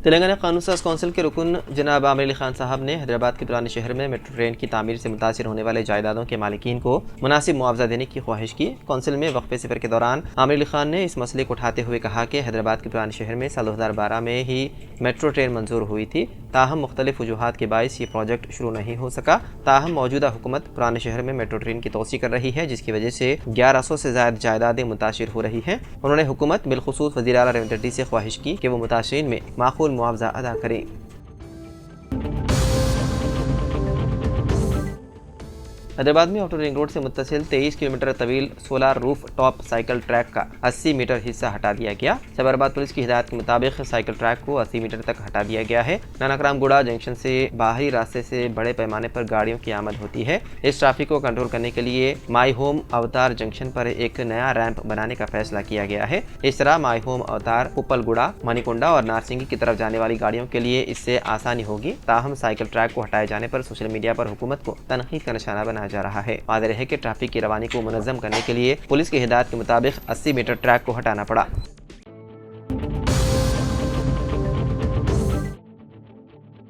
तेलंगाना कानून साज कौंसिल के रुकन जनाब आमिर अली खान साहब ने हैदराबाद के पुराने शहर में मेट्रो ट्रेन की तामीर से मुतासिर होने वाले जायदादों के मालिकीन को मुनासिब मुआवजा देने की ख्वाहिश की। कौंसिल में वक्फे सफर के दौरान आमिर अली खान ने इस मसले को उठाते हुए कहा कि हैदराबाद के पुराने शहर में साल 2012 में ही मेट्रो ट्रेन मंजूर हुई थी, ताहम मुख्तलिफ वजूहात के बायस ये प्रोजेक्ट शुरू नहीं हो सका। ताहम मौजूदा हुकूमत पुराने शहर में मेट्रो ट्रेन की तोसी कर रही है, जिसकी वजह से 1100 से ज़्यादा जायदादें मुतासिर हो रही हैं। उन्होंने हुकूमत बिलखुसूस वज़ीर आला रेवंत रेड्डी से ख्वाहिश की कि वो मुतासिरीन में माकूल मुआवजा अदा करें। हैदराबाद में आउटर रिंग रोड से मुत्तसिल 23 किलोमीटर तवील solar roof top cycle track का 80 मीटर हिस्सा हटा दिया गया। सैबराबाद पुलिस की हिदायत के मुताबिक साइकिल ट्रैक को 80 मीटर तक हटा दिया गया है। नानकरामगुड़ा जंक्शन से बाहरी रास्ते से बड़े पैमाने पर गाड़ियों की आमद होती है। इस ट्रैफिक को कंट्रोल करने के लिए माई होम अवतार जंक्शन पर एक नया रैंप बनाने का फैसला किया गया है। इस तरह माई होम अवतार, उपलगुड़ा, मणिकुंडा और नारसिंगी की तरफ जाने वाली गाड़ियों के लिए इससे आसानी होगी। ताहम साइकिल ट्रैक को हटाए जाने पर सोशल मीडिया पर हुकूमत को तनकीद का निशाना बनाया जा रहा है। वाज़ेह है कि ट्रैफिक की रवानी को मुनज़्ज़म करने के लिए पुलिस की हिदायत के मुताबिक 80 मीटर ट्रैक को हटाना पड़ा।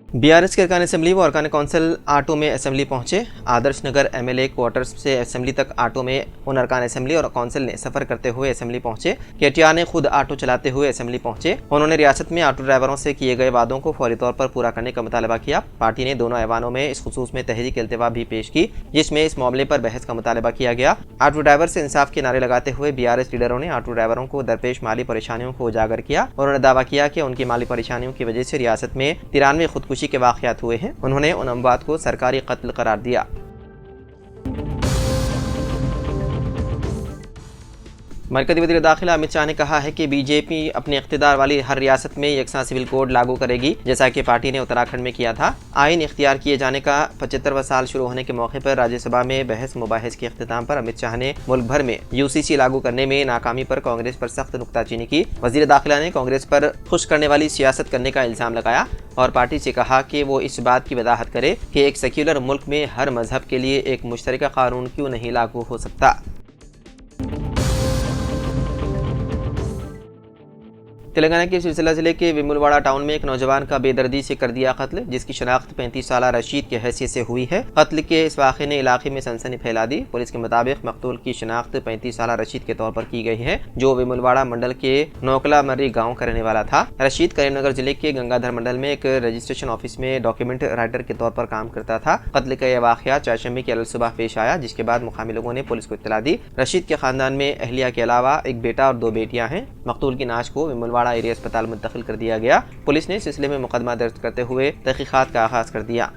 बीआरएस के अरकान असेंबली व अरकान कौंसिल ऑटो में असेंबली पहुंचे। आदर्श नगर एमएलए क्वार्टर्स से असेंबली तक ऑटो में उन अरकान असेंबली और कौंसिल ने सफर करते हुए असेंबली पहुंचे। केटीआर ने खुद ऑटो चलाते हुए असेंबली पहुंचे। उन्होंने रियासत में ऑटो ड्राइवरों से किए गए वादों को फौरी तौर पर पूरा करने का मुतालबा किया। पार्टी ने दोनों ऐवानों में इस खुसूस में तहरीक इल्तिवा भी पेश की, जिसमें इस मामले पर बहस का मुतालबा किया गया। ऑटो ड्राइवर से इंसाफ के नारे लगाते हुए बीआरएस लीडरों ने ऑटो ड्राइवरों को दरपेश माली परेशानियों को उजागर किया। उन्होंने दावा किया कि उनकी माली परेशानियों की वजह से रियासत में 93 खुदकुशी के वाक़यात हुए हैं। उन्होंने उन अमवात को सरकारी कत्ल करार दिया। मरकज़ी वज़ीर दाखिला अमित शाह ने कहा है कि बीजेपी अपने इख्तियार वाली हर रियासत में यकसा सिविल कोड लागू करेगी, जैसा कि पार्टी ने उत्तराखंड में किया था। आइन इख्तियार किए जाने का 75वां साल शुरू होने के मौके पर राज्यसभा में बहस मुबाहिस के अख्तिताम पर अमित शाह ने मुल्क भर में यूसीसी लागू करने में नाकामी पर कांग्रेस पर सख्त नुक्ताचीनी की। वज़ीर दाखिला ने कांग्रेस पर खुश करने वाली सियासत करने का इल्ज़ाम लगाया और पार्टी से कहा कि वो इस बात की वजाहत करे कि एक सेक्युलर मुल्क में हर मजहब के लिए एक मुश्तरका कानून क्यों नहीं लागू हो सकता। तेलंगाना के सिलसिला जिले के वेमुलवाड़ा टाउन में एक नौजवान का बेदर्दी से कर दिया कत्ल, जिसकी शनाख्त 35 साला रशीद के हैसियत से हुई है। कत्ल के इस वाक़े ने इलाके में सनसनी फैला दी। पुलिस के मुताबिक मकतूल की शनाख्त 35 साला रशीद के तौर पर की गई है, जो वेमुलवाड़ा मंडल के नौकला मर्री गाँव का रहने वाला था। रशीद करीमनगर जिले के गंगाधर मंडल में एक रजिस्ट्रेशन ऑफिस में डॉक्यूमेंट राइटर के तौर पर काम करता था। कत्ल का यह वाक़या चारशंबे की अलसुबह पेश आया, जिसके बाद मुकामी लोगों ने पुलिस को इत्तला दी। रशीद के खानदान में अहलिया के अलावा एक बेटा और 2 बेटियां हैं। मकतूल की नाश को वेमुलवाड़ा एरिया अस्पताल मुंतकिल कर दिया गया। पुलिस ने सिलसिले में मुकदमा दर्ज करते हुए तहकीकात का आगाज कर दिया।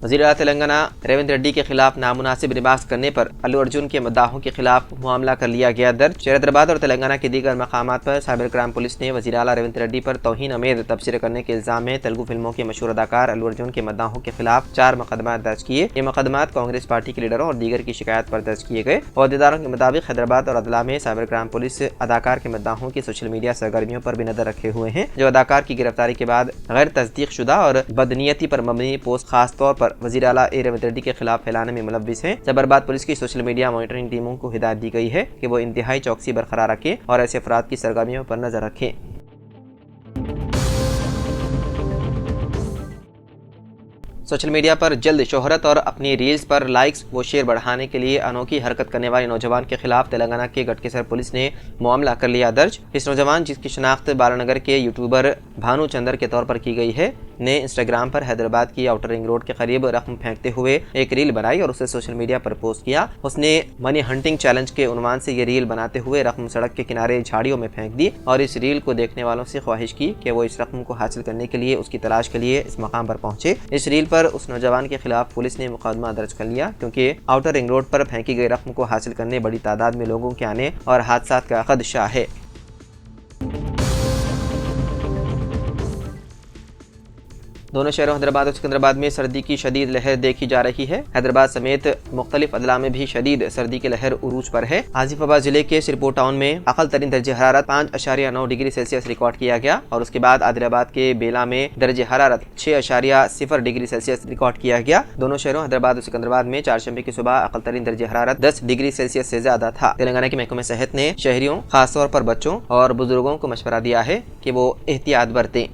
वज़ीर आला तेलंगाना रेवंत रेड्डी के खिलाफ नामुनासिब लिबास करने पर अल्लू अर्जुन के मद्दाहों के खिलाफ मामला कर लिया गया दर्ज। हैदराबाद और तेलंगाना के दीगर मकामात पर साइबर क्राइम पुलिस ने वज़ीर आला रेवंत रेड्डी पर तौहीन अमेज तबसरे करने के इल्ज़ाम में तेलुगु फिल्मों के मशहूर अदाकार अल्लू अर्जुन के मद्दाहों के खिलाफ 4 मुकदमात दर्ज किए। ये मुकदमात कांग्रेस पार्टी के लीडरों और दीगर की शिकायत पर दर्ज किए गए। अहदेदारों के मुताबिक हैदराबाद और अदला में साइबर क्राइम पुलिस अदाकार के मद्दाहों की सोशल मीडिया सरगर्मियों पर भी नजर रखे हुए हैं, जो अदाकार की गिरफ्तारी के बाद गैर तस्दीक शुदा और बदनीयती पर मबनी पोस्ट खास तौर पर वज़ीर आला रेवंत रेड्डी के खिलाफ फैलाने में मुलव्विस हैं। सैबराबाद पुलिस की सोशल मीडिया मॉनिटरिंग टीमों को हिदायत दी गई है कि वो इंतहाई चौकसी बरकरार रखें और ऐसे अफराद की सरगर्मियों पर नजर रखें। सोशल मीडिया पर जल्द शोहरत और अपनी रील्स पर लाइक्स व शेयर बढ़ाने के लिए अनोखी हरकत करने वाले नौजवान के खिलाफ तेलंगाना के गटकेसर पुलिस ने मामला कर लिया दर्ज। इस नौजवान, जिसकी शनाख्त बालानगर के यूट्यूबर भानु चंदर के तौर पर की गई है, ने इंस्टाग्राम पर हैदराबाद की आउटर रिंग रोड के करीब रकम फेंकते हुए एक रील बनाई और उसे सोशल मीडिया पर पोस्ट किया। उसने मनी हंटिंग चैलेंज के उन्वान से ये रील बनाते हुए रकम सड़क के किनारे झाड़ियों में फेंक दी और इस रील को देखने वालों से ख्वाहिश की कि वो इस रकम को हासिल करने के लिए उसकी तलाश के लिए इस मकाम पर पहुंचे। इस रील पर उस नौजवान के खिलाफ पुलिस ने मुकदमा दर्ज कर लिया, क्योंकि आउटर रिंग रोड पर फेंकी गई रकम को हासिल करने बड़ी तादाद में लोगों के आने और हादसा का खदशा है। दोनों शहरों हैदराबाद और सिकंदराबाद में सर्दी की शदीद लहर देखी जा रही है। हैदराबाद समेत मुख्तलिफ अदला में भी शदीद सर्दी की लहर उरूज पर है। आसिफाबाद जिले के सिरपुर टाउन में अकल तरीन दर्जे हरारत 5.9 डिग्री सेल्सियस रिकॉर्ड किया गया और उसके बाद आदिलाबाद के बेला में दर्जे हरारत 6.0 डिग्री सेल्सियस रिकॉर्ड किया गया। दोनों शहरों हैदराबाद और सिकंदराबाद में चारशंबे की सुबह अकल तरीन दर्जे हरारत 10 डिग्री सेल्सियस से ज्यादा था। तेलंगाना के महकमे सेहत ने शहरियों, खासतौर पर बच्चों और बुजुर्गों को मशवरा दिया है कि वो एहतियात बरतें।